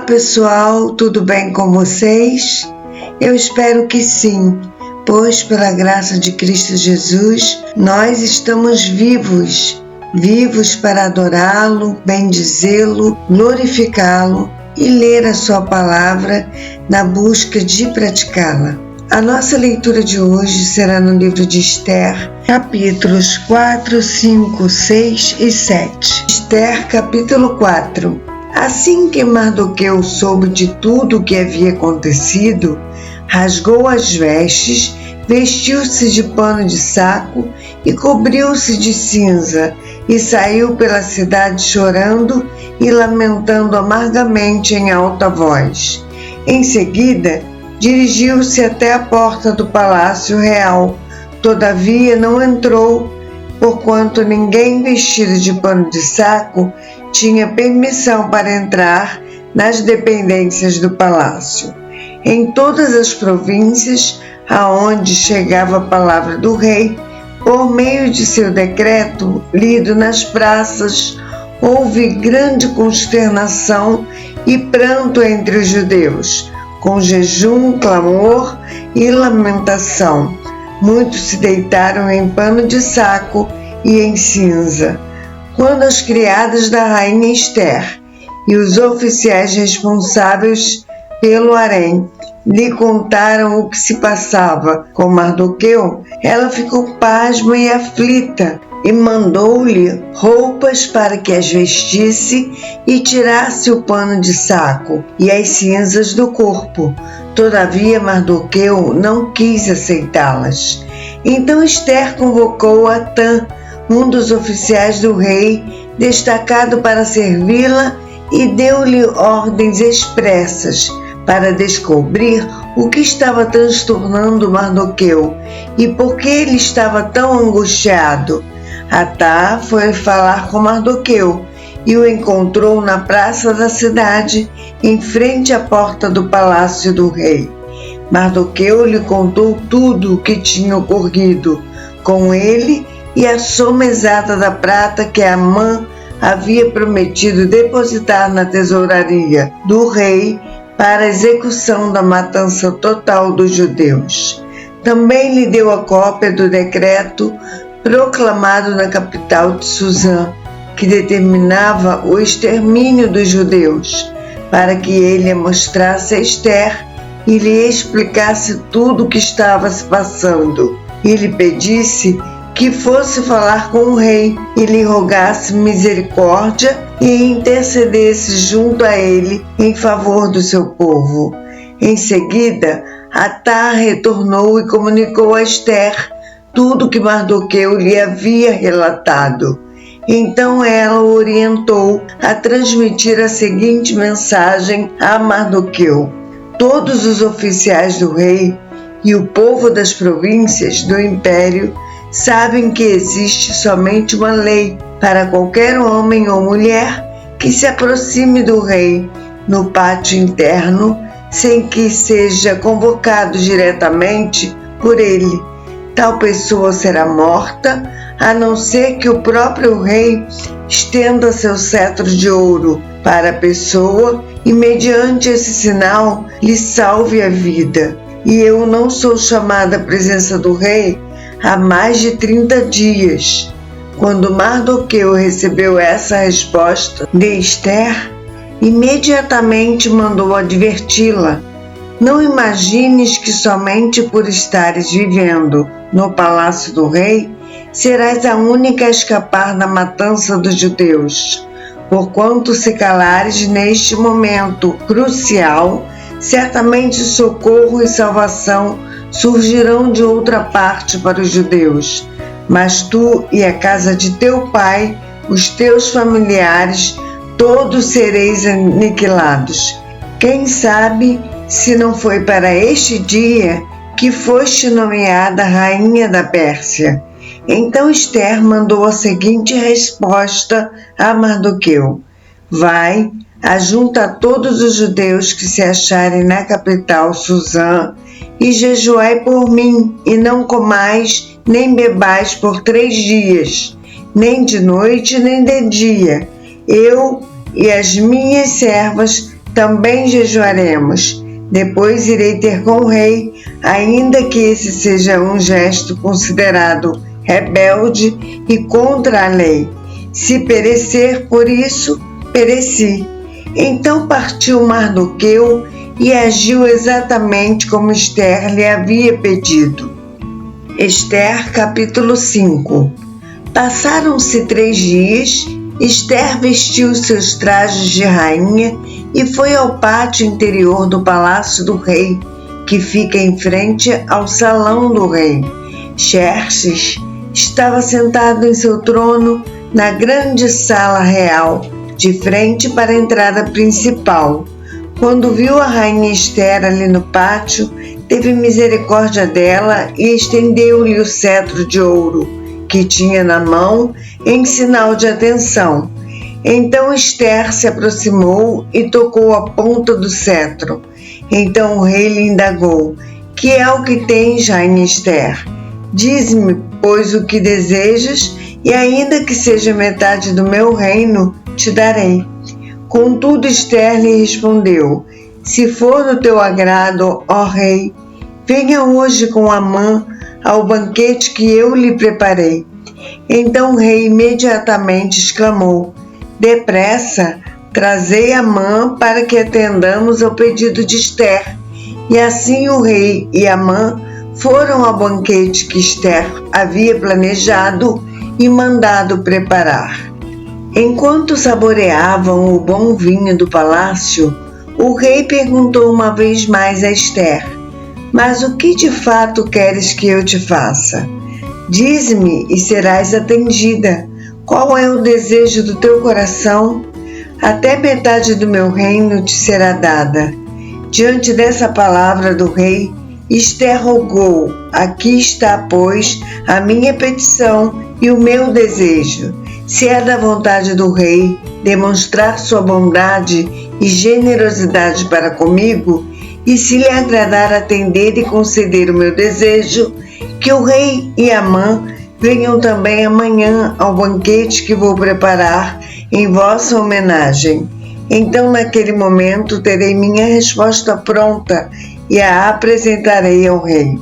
Pessoal, tudo bem com vocês? Eu espero que sim, pois pela graça de Cristo Jesus, nós estamos vivos para adorá-lo, bendizê-lo, glorificá-lo e ler a sua palavra na busca de praticá-la. A nossa leitura de hoje será no livro de Esther, capítulos 4, 5, 6 e 7. Esther, capítulo 4. Assim que Mardoqueu soube de tudo o que havia acontecido, rasgou as vestes, vestiu-se de pano de saco e cobriu-se de cinza, e saiu pela cidade chorando e lamentando amargamente em alta voz. Em seguida, dirigiu-se até a porta do palácio real. Todavia não entrou, porquanto ninguém vestido de pano de saco tinha permissão para entrar nas dependências do palácio. Em todas as províncias aonde chegava a palavra do rei, por meio de seu decreto lido nas praças, houve grande consternação e pranto entre os judeus, com jejum, clamor e lamentação. Muitos se deitaram em pano de saco e em cinza. Quando as criadas da rainha Esther e os oficiais responsáveis pelo harém lhe contaram o que se passava com Mardoqueu, ela ficou pasma e aflita e mandou-lhe roupas para que as vestisse e tirasse o pano de saco e as cinzas do corpo. Todavia Mardoqueu não quis aceitá-las. Então Esther convocou Atã, um dos oficiais do rei, destacado para servi-la, e deu-lhe ordens expressas para descobrir o que estava transtornando Mardoqueu e por que ele estava tão angustiado. Atá foi falar com Mardoqueu e o encontrou na praça da cidade, em frente à porta do palácio do rei. Mardoqueu lhe contou tudo o que tinha ocorrido com ele e a soma exata da prata que Amã havia prometido depositar na tesouraria do rei para a execução da matança total dos judeus. Também lhe deu a cópia do decreto proclamado na capital de Suzã, que determinava o extermínio dos judeus, para que ele a mostrasse a Esther e lhe explicasse tudo o que estava se passando, e lhe pedisse que fosse falar com o rei e lhe rogasse misericórdia e intercedesse junto a ele em favor do seu povo. Em seguida, Atá retornou e comunicou a Esther tudo que Mardoqueu lhe havia relatado. Então ela o orientou a transmitir a seguinte mensagem a Mardoqueu: todos os oficiais do rei e o povo das províncias do império sabem que existe somente uma lei para qualquer homem ou mulher que se aproxime do rei no pátio interno sem que seja convocado diretamente por ele. Tal pessoa será morta, a não ser que o próprio rei estenda seu cetro de ouro para a pessoa e, mediante esse sinal, lhe salve a vida. E eu não sou chamada à presença do rei há mais de 30 dias. Quando Mardoqueu recebeu essa resposta de Esther, imediatamente mandou adverti-la: não imagines que somente por estares vivendo no palácio do rei, serás a única a escapar da matança dos judeus. Porquanto se calares neste momento crucial, certamente socorro e salvação surgirão de outra parte para os judeus. Mas tu e a casa de teu pai, os teus familiares, todos sereis aniquilados. Quem sabe se não foi para este dia que foste nomeada rainha da Pérsia. Então Esther mandou a seguinte resposta a Mardoqueu: vai, ajunta todos os judeus que se acharem na capital Suzã e jejuai por mim, e não comais nem bebais por 3 dias, nem de noite nem de dia. Eu e as minhas servas também jejuaremos. Depois irei ter com o rei, ainda que esse seja um gesto considerado rebelde e contra a lei. Se perecer por isso, pereci. Então partiu Mardoqueu e agiu exatamente como Ester lhe havia pedido. Ester, capítulo 5. Passaram-se 3 dias, Ester vestiu seus trajes de rainha e foi ao pátio interior do palácio do rei, que fica em frente ao salão do rei. Xerxes estava sentado em seu trono na grande sala real, de frente para a entrada principal. Quando viu a rainha Ester ali no pátio, teve misericórdia dela e estendeu-lhe o cetro de ouro que tinha na mão em sinal de atenção. Então Ester se aproximou e tocou a ponta do cetro. Então o rei lhe indagou: que é o que tens, rainha Ester? Diz-me, pois, o que desejas, e ainda que seja metade do meu reino, te darei. Contudo, Ester lhe respondeu: se for do teu agrado, ó rei, venha hoje com Amã ao banquete que eu lhe preparei. Então o rei imediatamente exclamou: depressa, trazei Amã para que atendamos ao pedido de Ester. E assim o rei e Amã foram ao banquete que Ester havia planejado e mandado preparar. Enquanto saboreavam o bom vinho do palácio, o rei perguntou uma vez mais a Ester: mas o que de fato queres que eu te faça? Dize-me e serás atendida. Qual é o desejo do teu coração? Até metade do meu reino te será dada. Diante dessa palavra do rei, Ester rogou: aqui está, pois, a minha petição e o meu desejo. Se é da vontade do rei demonstrar sua bondade e generosidade para comigo, e se lhe agradar atender e conceder o meu desejo, que o rei e Amã venham também amanhã ao banquete que vou preparar em vossa homenagem. Então, naquele momento, terei minha resposta pronta e a apresentarei ao rei.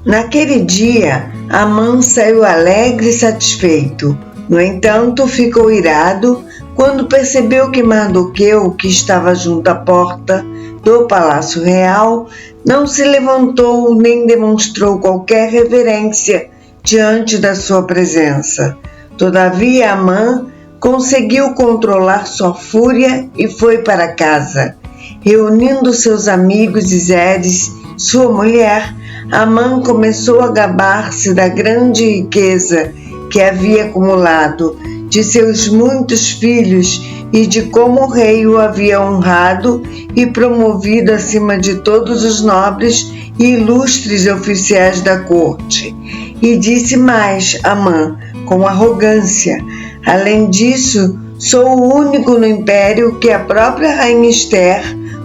Naquele dia, Amã saiu alegre e satisfeito. No entanto, ficou irado quando percebeu que Mardoqueu, que estava junto à porta do palácio real, não se levantou nem demonstrou qualquer reverência diante da sua presença. Todavia, Amã conseguiu controlar sua fúria e foi para casa. Reunindo seus amigos e Zeres, sua mulher, Amã começou a gabar-se da grande riqueza que havia acumulado, de seus muitos filhos e de como o rei o havia honrado e promovido acima de todos os nobres e ilustres oficiais da corte. E disse mais Amã, com arrogância: além disso, sou o único no império que a própria rainha Ester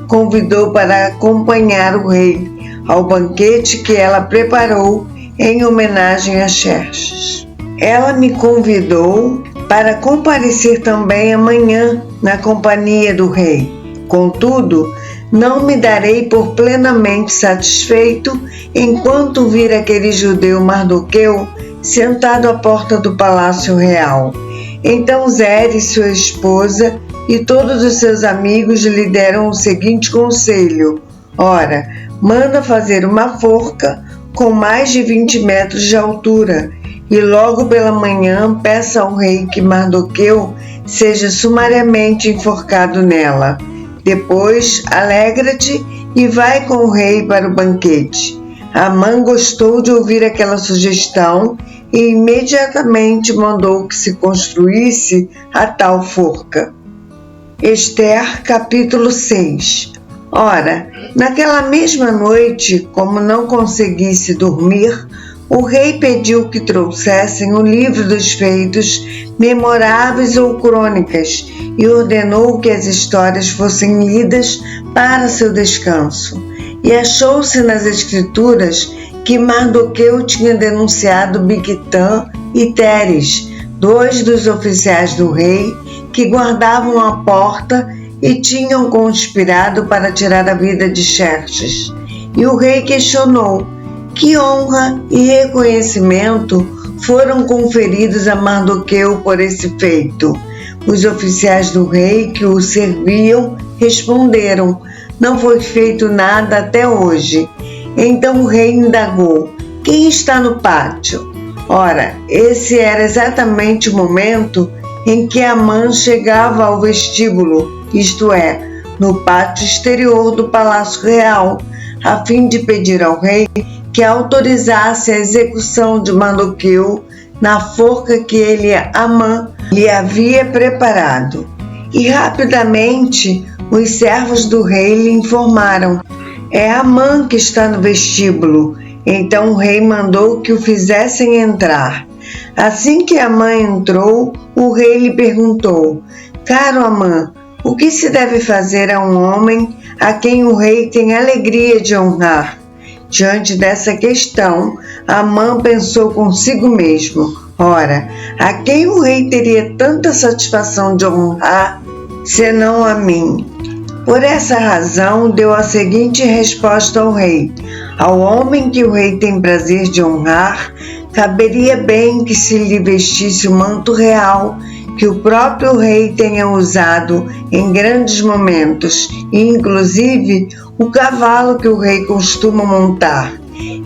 convidou para acompanhar o rei ao banquete que ela preparou em homenagem a Xerxes. Ela me convidou para comparecer também amanhã na companhia do rei. Contudo, não me darei por plenamente satisfeito enquanto vir aquele judeu Mardoqueu sentado à porta do palácio real. Então Zeres, sua esposa, e todos os seus amigos lhe deram o seguinte conselho: ora, manda fazer uma forca com mais de 20 metros de altura, e logo pela manhã peça ao rei que Mardoqueu seja sumariamente enforcado nela. Depois, alegra-te e vai com o rei para o banquete. Amã gostou de ouvir aquela sugestão e imediatamente mandou que se construísse a tal forca. Ester, capítulo 6. Ora, naquela mesma noite, como não conseguisse dormir, o rei pediu que trouxessem o livro dos feitos memoráveis ou crônicas e ordenou que as histórias fossem lidas para seu descanso. E achou-se nas escrituras que Mardoqueu tinha denunciado Bigtã e Teres, 2 dos oficiais do rei que guardavam a porta e tinham conspirado para tirar a vida de Xerxes. E o rei questionou: que honra e reconhecimento foram conferidos a Mardoqueu por esse feito? Os oficiais do rei que o serviam responderam: não foi feito nada até hoje. Então o rei indagou: quem está no pátio? Ora, esse era exatamente o momento em que Amã chegava ao vestíbulo, isto é, no pátio exterior do Palácio Real, a fim de pedir ao rei que autorizasse a execução de Mardoqueu na forca que ele, Amã, lhe havia preparado. E rapidamente os servos do rei lhe informaram: é Amã que está no vestíbulo. Então o rei mandou que o fizessem entrar. Assim que Amã entrou, o rei lhe perguntou: caro Amã, o que se deve fazer a um homem a quem o rei tem alegria de honrar? Diante dessa questão, Amã pensou consigo mesmo: ora, a quem o rei teria tanta satisfação de honrar, senão a mim? Por essa razão, deu a seguinte resposta ao rei: ao homem que o rei tem prazer de honrar, caberia bem que se lhe vestisse o manto real que o próprio rei tenha usado em grandes momentos, e inclusive o cavalo que o rei costuma montar,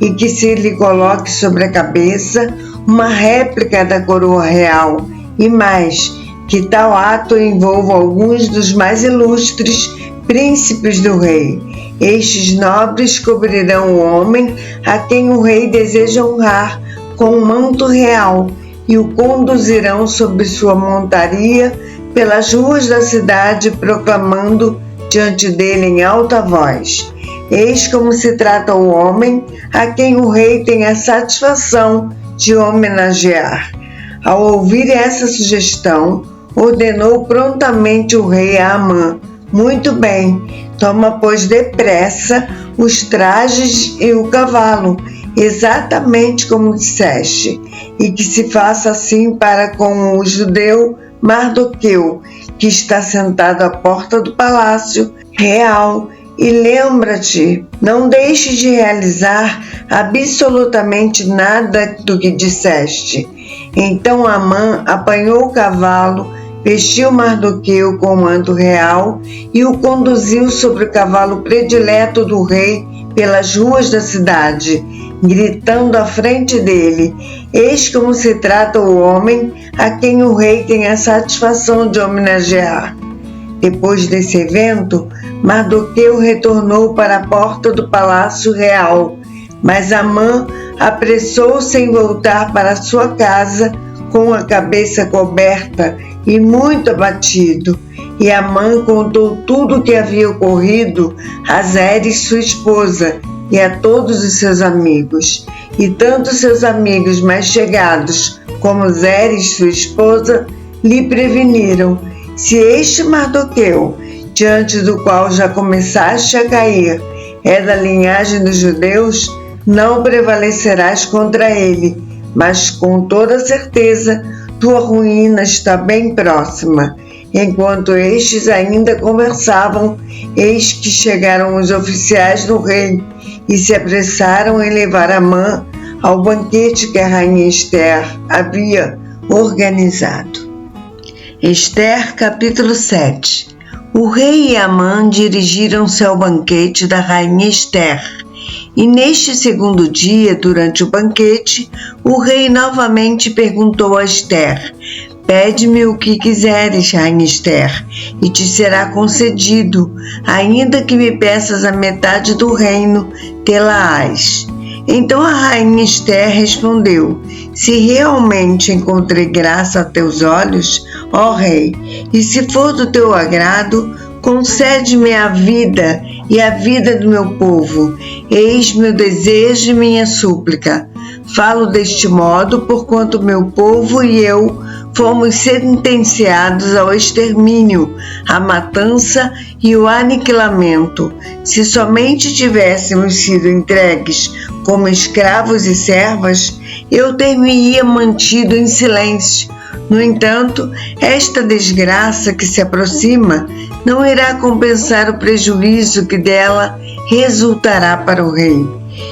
e que se lhe coloque sobre a cabeça uma réplica da coroa real, e mais, que tal ato envolva alguns dos mais ilustres príncipes do rei. Estes nobres cobrirão o homem a quem o rei deseja honrar com um manto real e o conduzirão sobre sua montaria pelas ruas da cidade, proclamando diante dele em alta voz: eis como se trata o homem a quem o rei tem a satisfação de homenagear. Ao ouvir essa sugestão, ordenou prontamente o rei a Amã: muito bem, toma, pois, depressa os trajes e o cavalo, exatamente como disseste, e que se faça assim para com o judeu Mardoqueu, que está sentado à porta do palácio real. E lembra-te, não deixes de realizar absolutamente nada do que disseste. Então Amã apanhou o cavalo, vestiu Mardoqueu com o manto real e o conduziu sobre o cavalo predileto do rei pelas ruas da cidade, gritando à frente dele: eis como se trata o homem a quem o rei tem a satisfação de homenagear. Depois desse evento, Mardoqueu retornou para a porta do palácio real, mas Amã apressou-se em voltar para sua casa com a cabeça coberta e muito abatido. E Amã contou tudo o que havia ocorrido a Zeres, sua esposa, e a todos os seus amigos. E tanto seus amigos mais chegados como Zeres, sua esposa, lhe preveniram: se este Mardoqueu, diante do qual já começaste a cair, é da linhagem dos judeus, não prevalecerás contra ele, mas com toda certeza tua ruína está bem próxima. Enquanto estes ainda conversavam, eis que chegaram os oficiais do rei e se apressaram em levar Amã ao banquete que a rainha Ester havia organizado. Ester, capítulo 7. O rei e Amã dirigiram-se ao banquete da rainha Ester. E neste segundo dia, durante o banquete, o rei novamente perguntou a Ester: pede-me o que quiseres, rainha Ester, e te será concedido, ainda que me peças a metade do reino, tê-la-ás. Então a rainha Ester respondeu: se realmente encontrei graça a teus olhos, ó rei, e se for do teu agrado, concede-me a vida e a vida do meu povo. Eis meu desejo e minha súplica. Falo deste modo porquanto meu povo e eu fomos sentenciados ao extermínio, à matança e ao aniquilamento. Se somente tivéssemos sido entregues como escravos e servas, eu ter-me-ia mantido em silêncio. No entanto, esta desgraça que se aproxima não irá compensar o prejuízo que dela resultará para o rei.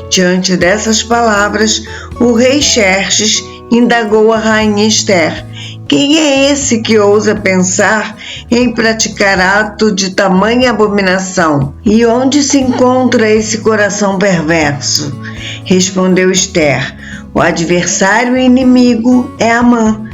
Diante dessas palavras, o rei Xerxes indagou a rainha Ester: quem é esse que ousa pensar em praticar ato de tamanha abominação? E onde se encontra esse coração perverso? Respondeu Ester: o adversário e inimigo é Amã.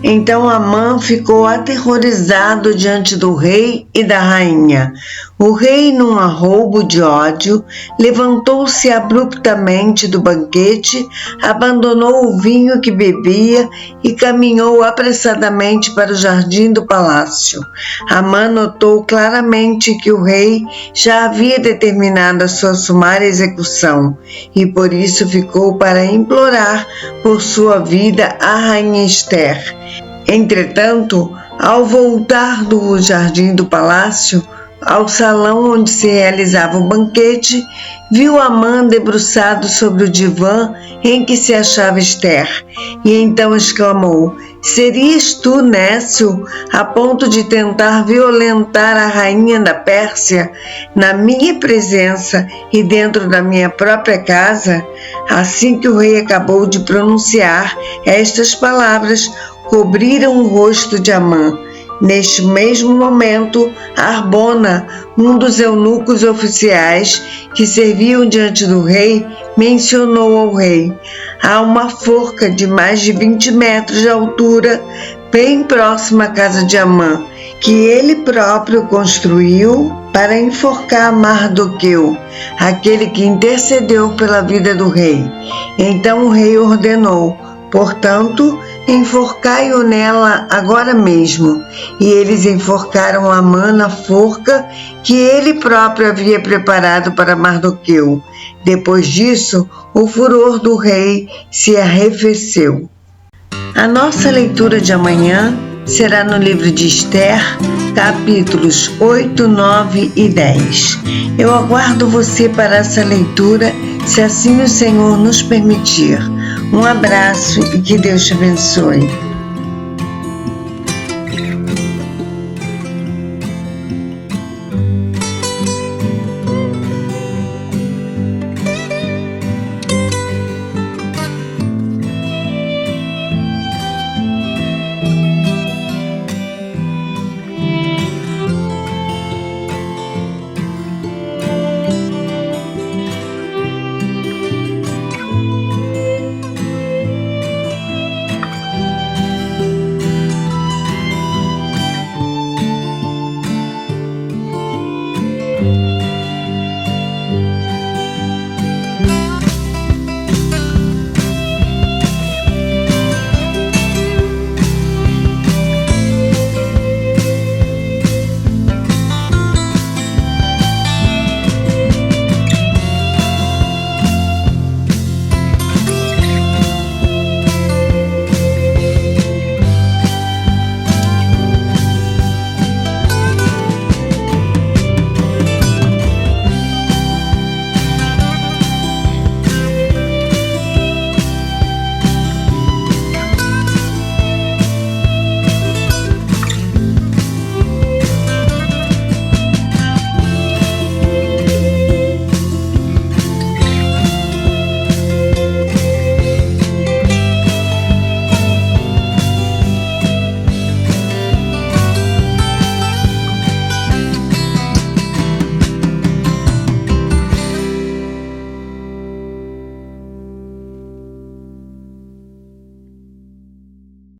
Então Amã ficou aterrorizado diante do rei e da rainha. O rei, num arroubo de ódio, levantou-se abruptamente do banquete, abandonou o vinho que bebia e caminhou apressadamente para o jardim do palácio. Amã notou claramente que o rei já havia determinado a sua sumária execução e por isso ficou para implorar por sua vida a rainha Ester. Entretanto, ao voltar do jardim do palácio ao salão onde se realizava o banquete, viu Amã debruçado sobre o divã em que se achava Ester, e então exclamou: serias tu, nécio, a ponto de tentar violentar a rainha da Pérsia na minha presença e dentro da minha própria casa? Assim que o rei acabou de pronunciar estas palavras, cobriram o rosto de Amã. Neste mesmo momento, Harbona, um dos eunucos oficiais que serviam diante do rei, mencionou ao rei: há uma forca de mais de 20 metros de altura, bem próxima à casa de Amã, que ele próprio construiu para enforcar Mardoqueu, aquele que intercedeu pela vida do rei. Então o rei ordenou: portanto, enforcai-o nela agora mesmo. E eles enforcaram Amã na forca que ele próprio havia preparado para Mardoqueu. Depois disso, o furor do rei se arrefeceu. A nossa leitura de amanhã será no livro de Ester, capítulos 8, 9 e 10. Eu aguardo você para essa leitura, se assim o Senhor nos permitir. Um abraço e que Deus te abençoe.